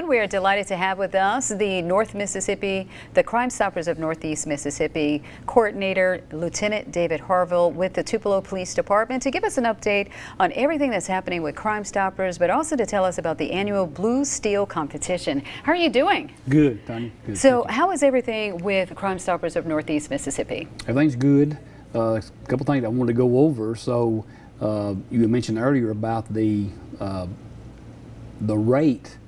We are delighted to have with us the Crime Stoppers of Northeast Mississippi Coordinator, Lieutenant David Harville with the Tupelo Police Department to give us an update on everything that's happening with Crime Stoppers, but also to tell us about the annual Blue Steel competition. How are you doing? Good, Tanya. Good. So how is everything with Crime Stoppers of Northeast Mississippi? Everything's good. A couple things I wanted to go over. So you had mentioned earlier about the rate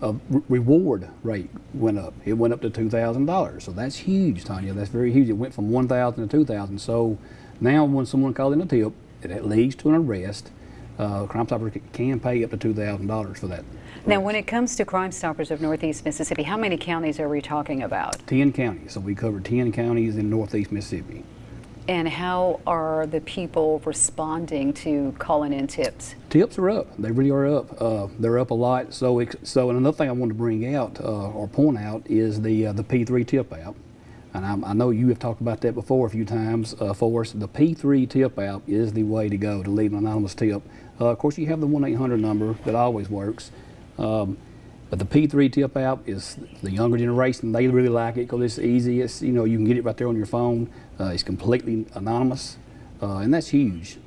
of reward rate went up. It went up to $2,000. So that's huge, Tanya. That's very huge. It went from $1,000 to $2,000. So now when someone calls in a tip, it leads to an arrest. Crime Stoppers can pay up to $2,000 for that. Now, when it comes to Crime Stoppers of Northeast Mississippi, how many counties are we talking about? 10 counties. So we cover 10 counties in Northeast Mississippi. And how are the people responding to calling in tips? Tips are up. They really are up. They're up a lot. So another thing I wanted to bring out or point out is the P3 tip app. And I know you have talked about that before a few times for us. The P3 tip app is the way to go to leave an anonymous tip. Of course, you have the 1-800 number that always works. But the P3 tip app is the younger generation. They really like it because it's easy. It's, you can get it right there on your phone. It's completely anonymous, and that's huge.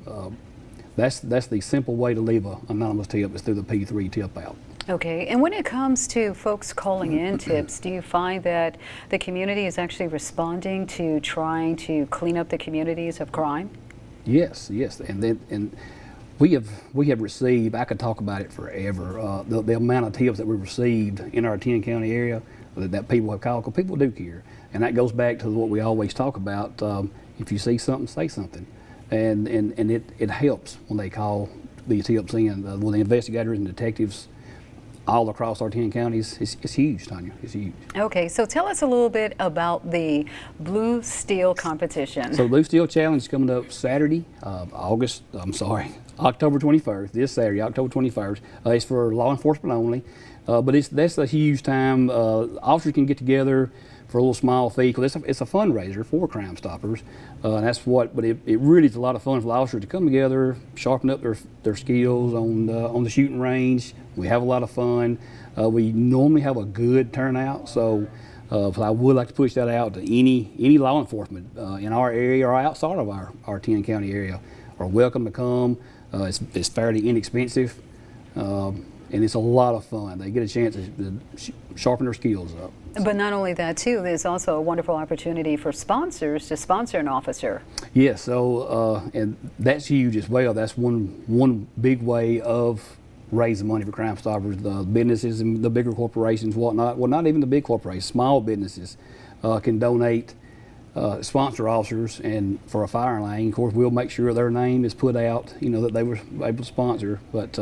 That's the simple way to leave an anonymous tip is through the P3 tip app. Okay, and when it comes to folks calling in tips, do you find that the community is actually responding to trying to clean up the communities of crime? Yes, and we have received, I could talk about it forever, the amount of tips that we received in our 10 county area that people have called, because people do care. And that goes back to what we always talk about, if you see something, say something. And it helps when they call these tips in. When the investigators and detectives all across our 10 counties, it's huge, Tanya, it's huge. Okay, so tell us a little bit about the Blue Steel competition. So the Blue Steel Challenge is coming up Saturday, October 21st, this Saturday, October 21st. It's for law enforcement only, but that's a huge time. Officers can get together for a little small fee, because it's a fundraiser for Crime Stoppers. But it really is a lot of fun for the officers to come together, sharpen up their skills on the shooting range. We have a lot of fun. We normally have a good turnout, so I would like to push that out to any law enforcement in our area or outside of our 10 county area are welcome to come. It's fairly inexpensive, and it's a lot of fun. They get a chance to sharpen their skills up. But not only that, too, there's also a wonderful opportunity for sponsors to sponsor an officer. Yes, so and that's huge as well. That's one big way of raising money for Crime Stoppers. The businesses and the bigger corporations, whatnot. Well, not even the big corporations. Small businesses can donate, sponsor officers, and for a fire lane, of course, we'll make sure their name is put out. That they were able to sponsor, but.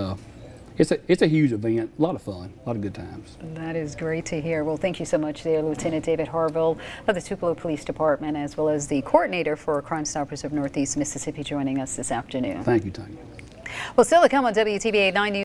It's a huge event, a lot of fun, a lot of good times. That is great to hear. Well, thank you so much there, Lieutenant David Harville of the Tupelo Police Department, as well as the coordinator for Crime Stoppers of Northeast Mississippi, joining us this afternoon. Thank you, Tanya. Well, still to come on WTVA 9 News.